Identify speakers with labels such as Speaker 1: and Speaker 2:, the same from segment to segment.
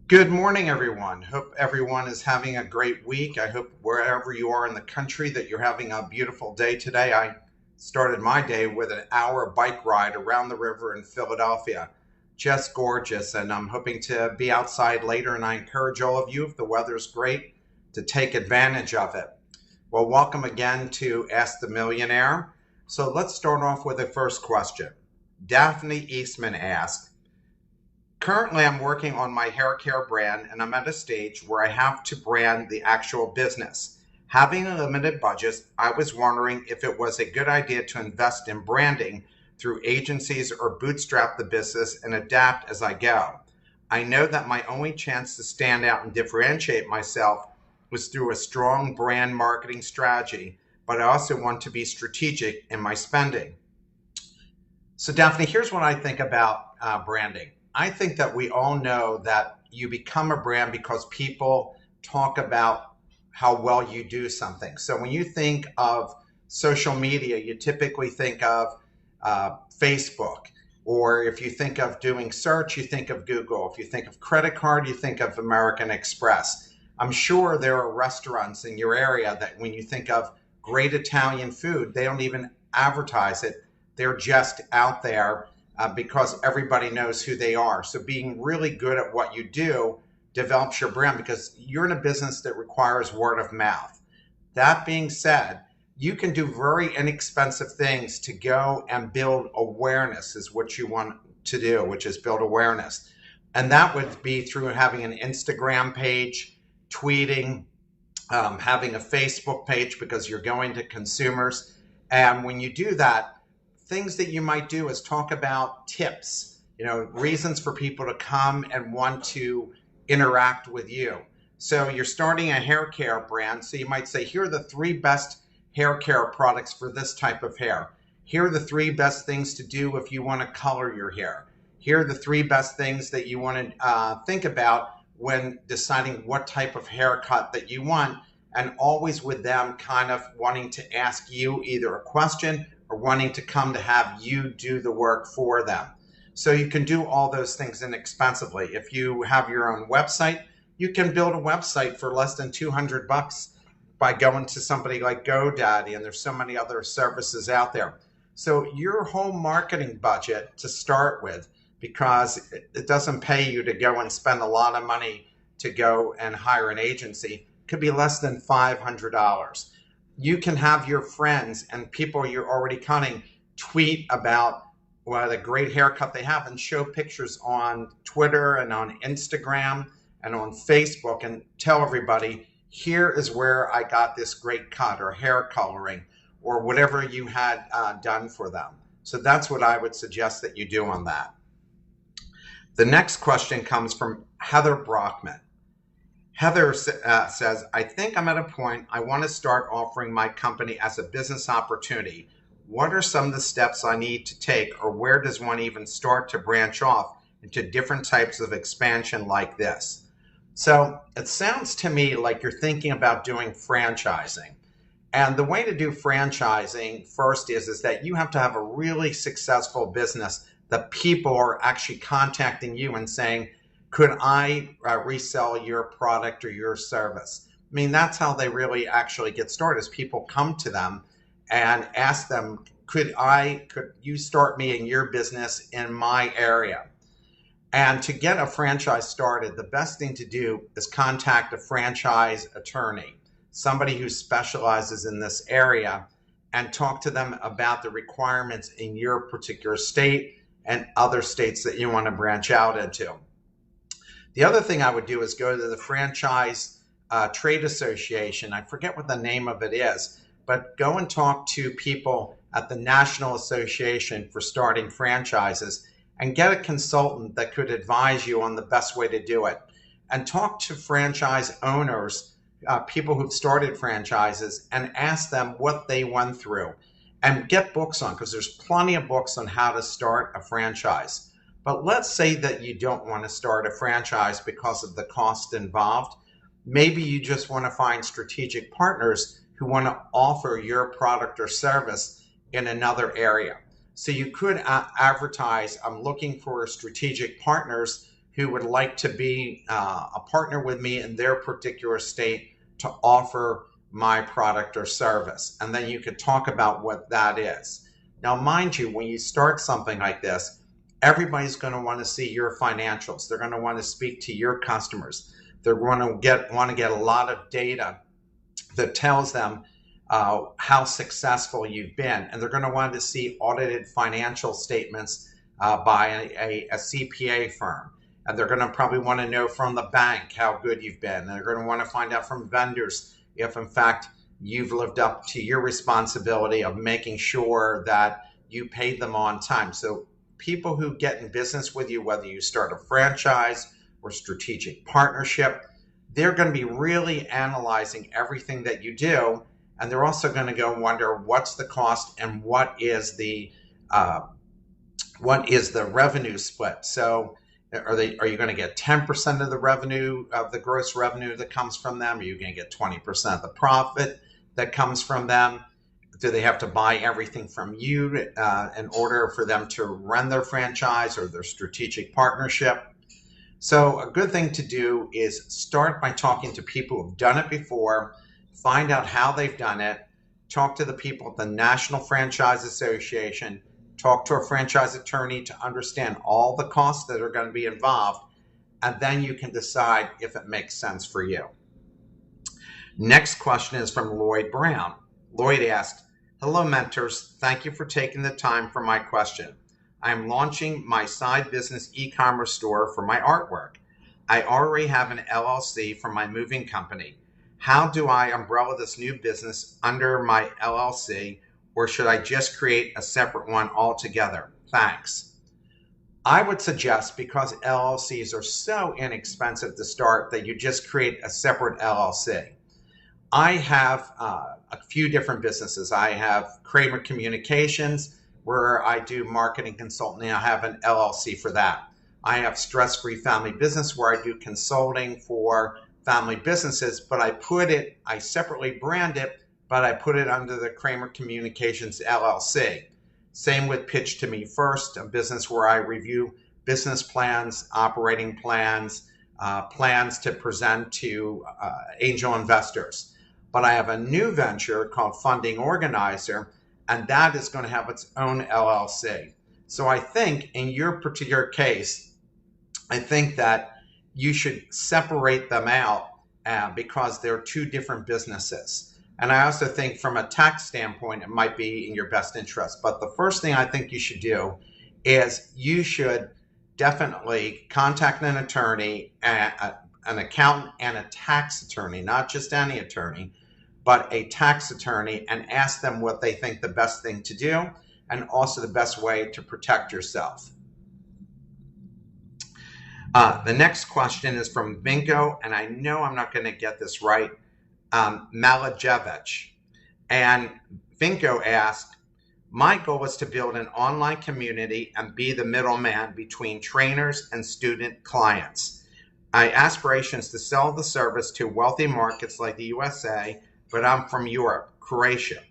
Speaker 1: Good morning, everyone. Hope everyone is having a great week. I hope wherever you are in the country that you're having a beautiful day today. I started my day with an hour bike ride around the river in Philadelphia. Just gorgeous, and I'm hoping to be outside later, and I encourage all of you, if the weather's great, to take advantage of it. Well, welcome again to Ask the Millionaire. So let's start off with the first question. Daphne Eastman asked, currently, I'm working on my hair care brand, and I'm at a stage where I have to brand the actual business. Having a limited budget, I was wondering if it was a good idea to invest in branding through agencies or bootstrap the business and adapt as I go. I know that my only chance to stand out and differentiate myself was through a strong brand marketing strategy, but I also want to be strategic in my spending. So, Daphne, here's what I think about branding. I think that we all know that you become a brand because people talk about how well you do something. So, when you think of social media, you typically think of Facebook. Or if you think of doing search, you think of Google. If you think of credit card, you think of American Express. I'm sure there are restaurants in your area that when you think of great Italian food, they don't even advertise it. They're just out there because everybody knows who they are. So being really good at what you do develops your brand because you're in a business that requires word of mouth. That being said, you can do very inexpensive things to go and build awareness is what you want to do, which is build awareness. And that would be through having an Instagram page, tweeting, having a Facebook page because you're going to consumers. And when you do that, things that you might do is talk about tips, reasons for people to come and want to interact with you. So you're starting a hair care brand. So you might say, here are the three best hair care products for this type of hair. Here are the three best things to do if you want to color your hair. Here are the three best things that you want to think about when deciding what type of haircut that you want, and always with them kind of wanting to ask you either a question or wanting to come to have you do the work for them. So you can do all those things inexpensively. If you have your own website, you can build a website for less than $200 by going to somebody like GoDaddy, and there's so many other services out there. So your whole marketing budget to start with, because it doesn't pay you to go and spend a lot of money to go and hire an agency, could be less than $500. You can have your friends and people you're already cutting tweet about what a great haircut they have and show pictures on Twitter and on Instagram and on Facebook and tell everybody, here is where I got this great cut or hair coloring or whatever you had done for them. So that's what I would suggest that you do on that. The next question comes from Heather Brockman. Heather says, I think I'm at a point I want to start offering my company as a business opportunity. What are some of the steps I need to take, or where does one even start to branch off into different types of expansion like this? So it sounds to me like you're thinking about doing franchising. And the way to do franchising first is that you have to have a really successful business that people are actually contacting you and saying, could I resell your product or your service? I mean, that's how they really actually get started, is people come to them and ask them, could you start me in your business in my area? And to get a franchise started, the best thing to do is contact a franchise attorney, somebody who specializes in this area, and talk to them about the requirements in your particular state and other states that you want to branch out into. The other thing I would do is go to the franchise trade association. I forget what the name of it is, but go and talk to people at the National Association for Starting Franchises and get a consultant that could advise you on the best way to do it. And talk to franchise owners, people who've started franchises, and ask them what they went through. And get books on, because there's plenty of books on how to start a franchise. But let's say that you don't want to start a franchise because of the cost involved. Maybe you just want to find strategic partners who want to offer your product or service in another area. So you could advertise, I'm looking for strategic partners who would like to be a partner with me in their particular state to offer my product or service. And then you could talk about what that is. Now, mind you, when you start something like this, everybody's going to want to see your financials. They're going to want to speak to your customers. They're going to want to get a lot of data that tells them how successful you've been. And they're going to want to see audited financial statements by a CPA firm. And they're going to probably want to know from the bank how good you've been. And they're going to want to find out from vendors if, in fact, you've lived up to your responsibility of making sure that you paid them on time. So people who get in business with you, whether you start a franchise or strategic partnership, they're going to be really analyzing everything that you do. And they're also going to go wonder what's the cost and what is the revenue split. So are you going to get 10% of the revenue, of the gross revenue that comes from them? Are you going to get 20% of the profit that comes from them? Do they have to buy everything from you in order for them to run their franchise or their strategic partnership? So a good thing to do is start by talking to people who've done it before, find out how they've done it, talk to the people at the National Franchise Association, talk to a franchise attorney to understand all the costs that are going to be involved, and then you can decide if it makes sense for you. Next question is from Lloyd Brown. Lloyd asked, "Hello, mentors. Thank you for taking the time for my question. I'm launching my side business e-commerce store for my artwork. I already have an LLC for my moving company. How do I umbrella this new business under my LLC, or should I just create a separate one altogether? Thanks." I would suggest, because LLCs are so inexpensive to start, that you just create a separate LLC. I have a few different businesses. I have Kramer Communications, where I do marketing consulting. I have an LLC for that. I have Stress Free Family Business, where I do consulting for family businesses, but I separately brand it, but I put it under the Kramer Communications LLC. Same with Pitch to Me First, a business where I review business plans, operating plans, plans to present to angel investors. But I have a new venture called Funding Organizer, and that is going to have its own LLC. So I think in your particular case, I think that you should separate them out because they're two different businesses. And I also think from a tax standpoint, it might be in your best interest. But the first thing I think you should do is you should definitely contact an attorney, an accountant, and a tax attorney, not just any attorney, but a tax attorney, and ask them what they think the best thing to do and also the best way to protect yourself. The next question is from Vinko, and I know I'm not going to get this right, Malajevich. And Vinko asked, "My goal is to build an online community and be the middleman between trainers and student clients. My aspiration is to sell the service to wealthy markets like the USA, but I'm from Europe, Croatia.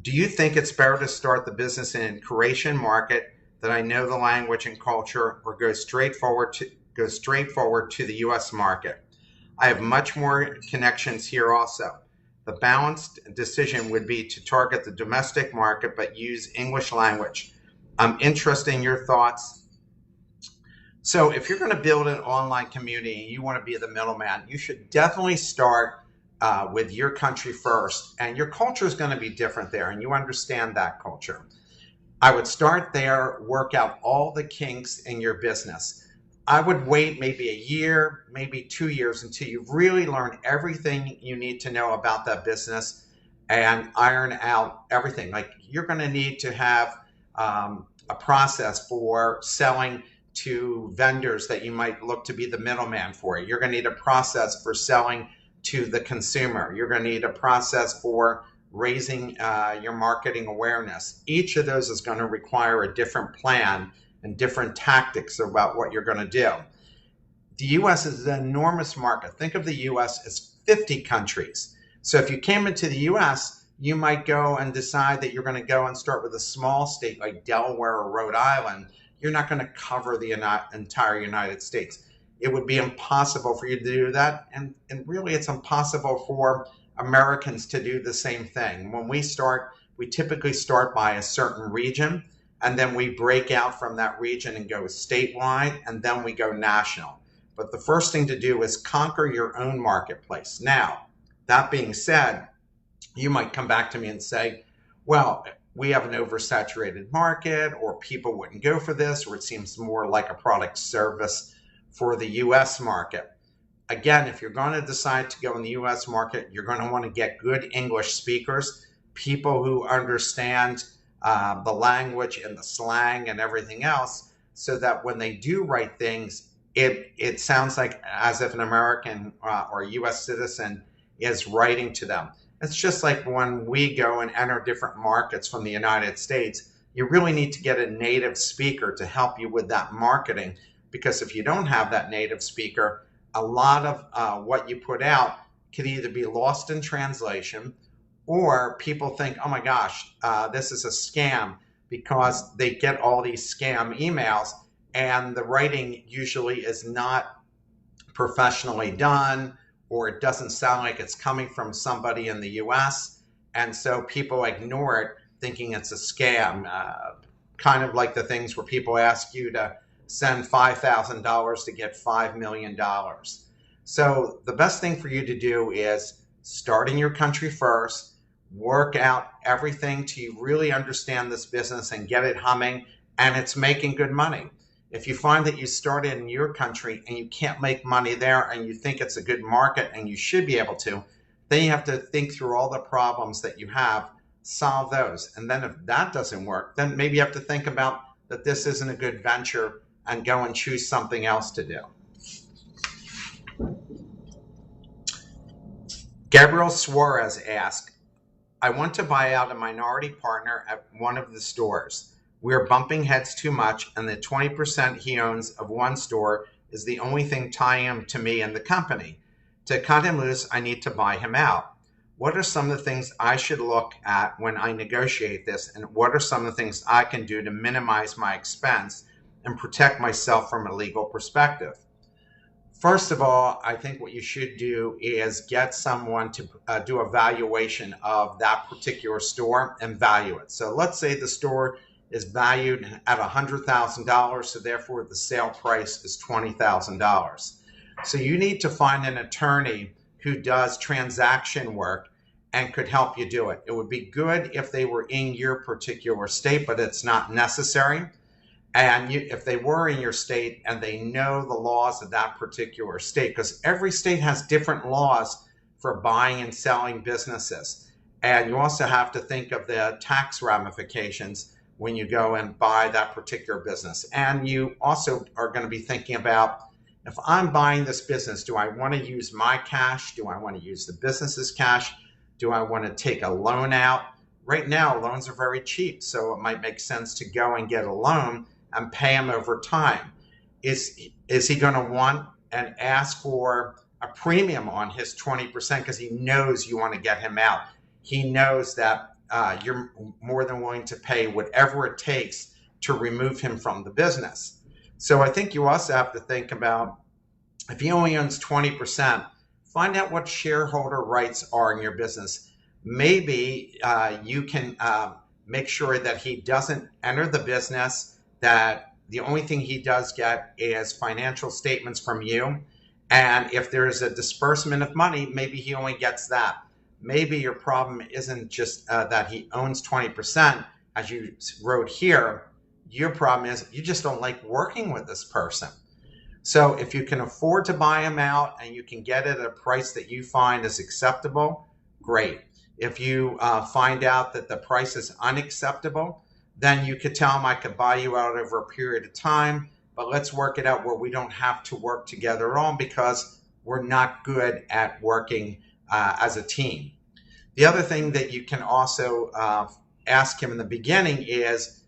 Speaker 1: Do you think it's better to start the business in Croatian market that I know the language and culture, or go straight forward to the US market? I have much more connections here also. The balanced decision would be to target the domestic market but use English language. I'm interested in your thoughts." So if you're going to build an online community and you want to be the middleman, you should definitely start with your country first. And your culture is going to be different there, and you understand that culture. I would start there, work out all the kinks in your business. I would wait maybe a year, maybe 2 years until you've really learned everything you need to know about that business and iron out everything. Like, you're going to need to have a process for selling to vendors that you might look to be the middleman for. You're going to need a process for selling to the consumer. You're going to need a process for raising your marketing awareness. Each of those is going to require a different plan and different tactics about what you're going to do. The US is an enormous market. Think of the US as 50 countries. So if you came into the US, you might go and decide that you're going to go and start with a small state like Delaware or Rhode Island. You're not going to cover the entire United States. it would be impossible for you to do that. And really, it's impossible for Americans to do the same thing. When we start, we typically start by a certain region, and then we break out from that region and go statewide, and then we go national. But the first thing to do is conquer your own marketplace. Now, that being said, you might come back to me and say, well, we have an oversaturated market, or people wouldn't go for this, or it seems more like a product service for the US market. Again, if you're going to decide to go in the US market, you're going to want to get good English speakers, people who understand the language and the slang and everything else, so that when they do write things, it sounds like as if an American or a US citizen is writing to them. It's just like when we go and enter different markets from the United States, you really need to get a native speaker to help you with that marketing, because if you don't have that native speaker, a lot of what you put out could either be lost in translation, or people think, oh my gosh, this is a scam, because they get all these scam emails and the writing usually is not professionally done, or it doesn't sound like it's coming from somebody in the US. And so people ignore it thinking it's a scam, kind of like the things where people ask you to send $5,000 to get $5 million. So the best thing for you to do is start in your country first, work out everything till you really understand this business and get it humming and it's making good money. If you find that you started in your country and you can't make money there and you think it's a good market and you should be able to, then you have to think through all the problems that you have, solve those. And then if that doesn't work, then maybe you have to think about that this isn't a good venture and go and choose something else to do. Gabriel Suarez asked, I want to buy out a minority partner at one of the stores. We are bumping heads too much, and the 20% he owns of one store is the only thing tying him to me and the company. To cut him loose, I need to buy him out. What are some of the things I should look at when I negotiate this, and what are some of the things I can do to minimize my expense and protect myself from a legal perspective? First of all, I think what you should do is get someone to do a valuation of that particular store and value it. So let's say the store is valued at $100,000, so therefore the sale price is $20,000. So you need to find an attorney who does transaction work and could help you do it. It would be good if they were in your particular state, but it's not necessary. And if they were in your state and they know the laws of that particular state, because every state has different laws for buying and selling businesses. And you also have to think of the tax ramifications when you go and buy that particular business. And you also are going to be thinking about, if I'm buying this business, do I want to use my cash? Do I want to use the business's cash? Do I want to take a loan out? Right now, loans are very cheap, so it might make sense to go and get a loan and pay him over time. Is he going to want and ask for a premium on his 20% because he knows you want to get him out? He knows that you're more than willing to pay whatever it takes to remove him from the business. So I think you also have to think about, if he only owns 20%, find out what shareholder rights are in your business. Maybe you can make sure that he doesn't enter the business, that the only thing he does get is financial statements from you. And if there's a disbursement of money, maybe he only gets that. Maybe your problem isn't just that he owns 20%, as you wrote here. Your problem is you just don't like working with this person. So if you can afford to buy him out and you can get it at a price that you find is acceptable, great. If you find out that the price is unacceptable, then you could tell him, I could buy you out over a period of time, but let's work it out where we don't have to work together at all, because we're not good at working as a team. The other thing that you can also ask him in the beginning is,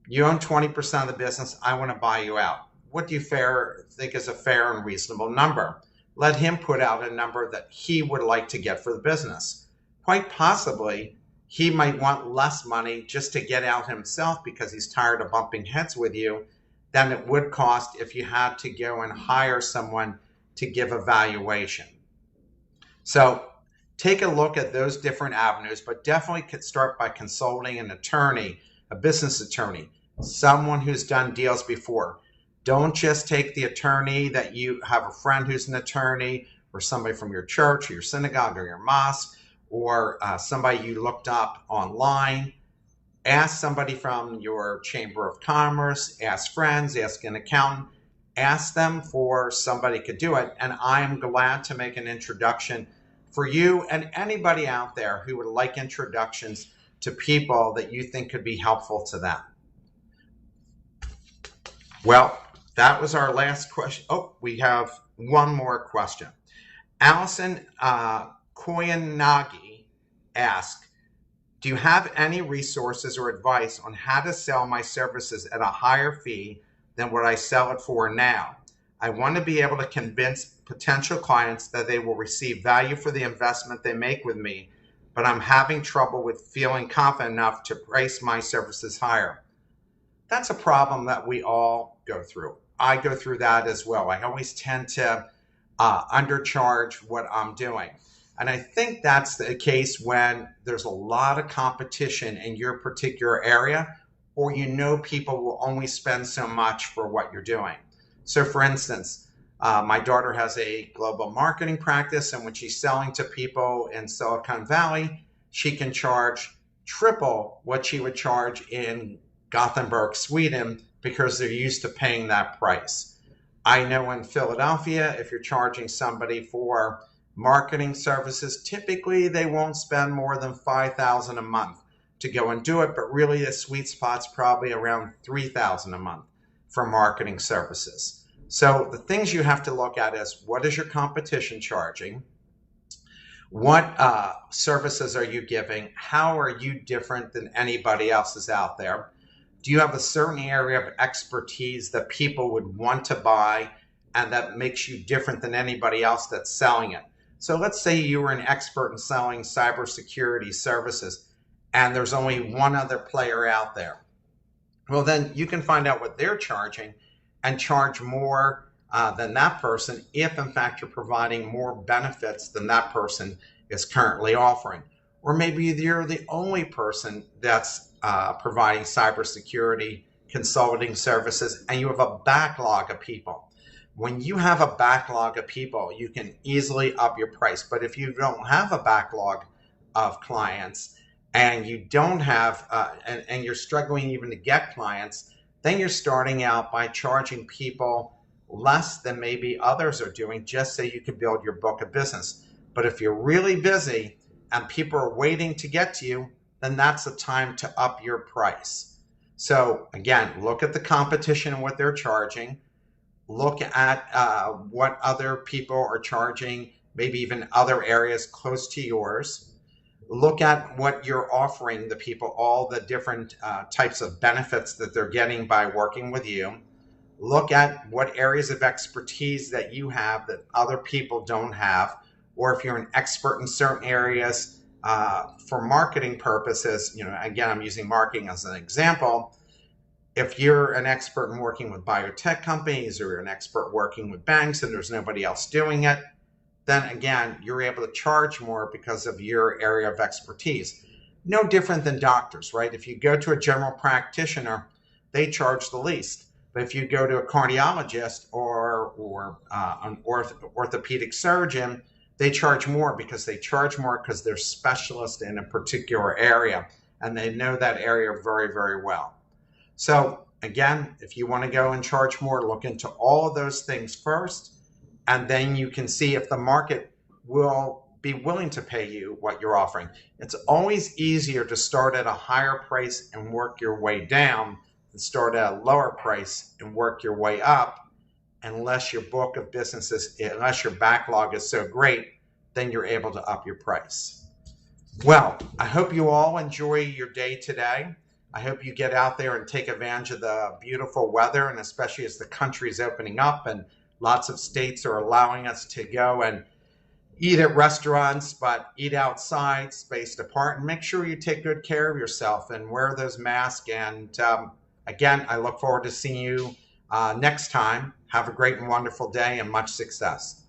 Speaker 1: you own 20% of the business, I want to buy you out. What do you think is a fair and reasonable number? Let him put out a number that he would like to get for the business. Quite possibly, he might want less money just to get out himself because he's tired of bumping heads with you. than it would cost if you had to go and hire someone to give a valuation. So take a look at those different avenues, but definitely could start by consulting an attorney, a business attorney, someone who's done deals before. Don't just take the attorney that you have a friend who's an attorney, or somebody from your church or your synagogue or your mosque, or somebody you looked up online. Ask somebody from your chamber of commerce, ask friends, ask an accountant, ask them for somebody could do it. And I am glad to make an introduction for you and anybody out there who would like introductions to people that you think could be helpful to them. Well, that was our last question. Oh, we have one more question. Allison Koyanagi asked, do you have any resources or advice on how to sell my services at a higher fee than what I sell it for now? I want to be able to convince potential clients that they will receive value for the investment they make with me, but I'm having trouble with feeling confident enough to price my services higher. That's a problem that we all go through. I go through that as well. I always tend to undercharge what I'm doing. And I think that's the case when there's a lot of competition in your particular area, or you know people will only spend so much for what you're doing. So for instance, my daughter has a global marketing practice, and when she's selling to people in Silicon Valley, she can charge triple what she would charge in Gothenburg, Sweden, because they're used to paying that price. I know in Philadelphia, if you're charging somebody for marketing services, typically they won't spend more than $5,000 a month to go and do it, but really the sweet spot's probably around $3,000 a month for marketing services. So the things you have to look at is, what is your competition charging? What services are you giving? How are you different than anybody else out there? Do you have a certain area of expertise that people would want to buy and that makes you different than anybody else that's selling it? So let's say you were an expert in selling cybersecurity services and there's only one other player out there. Well, then you can find out what they're charging and charge more than that person if in fact you're providing more benefits than that person is currently offering. Or maybe you're the only person that's providing cybersecurity consulting services and you have a backlog of people. When you have a backlog of people, you can easily up your price. But if you don't have a backlog of clients and you don't have, and you're struggling even to get clients, then you're starting out by charging people less than maybe others are doing just so you can build your book of business. But if you're really busy and people are waiting to get to you, then that's the time to up your price. So again, look at the competition and what they're charging. Look at what other people are charging, maybe even other areas close to yours. Look at what you're offering the people, all the different types of benefits that they're getting by working with you. Look at what areas of expertise that you have that other people don't have, or if you're an expert in certain areas for marketing purposes. Again, I'm using marketing as an example. If you're an expert in working with biotech companies, or you're an expert working with banks and there's nobody else doing it, then again, you're able to charge more because of your area of expertise. No different than doctors, right? If you go to a general practitioner, they charge the least. But if you go to a cardiologist or an orthopedic surgeon, they charge more because they're specialists in a particular area and they know that area very, very well. So again, if you want to go and charge more, look into all of those things first, and then you can see if the market will be willing to pay you what you're offering. It's always easier to start at a higher price and work your way down than start at a lower price and work your way up, unless your book of businesses, unless your backlog is so great, then you're able to up your price. Well, I hope you all enjoy your day today. I hope you get out there and take advantage of the beautiful weather, and especially as the country is opening up and lots of states are allowing us to go and eat at restaurants, but eat outside, spaced apart, and make sure you take good care of yourself and wear those masks. And again, I look forward to seeing you next time. Have a great and wonderful day and much success.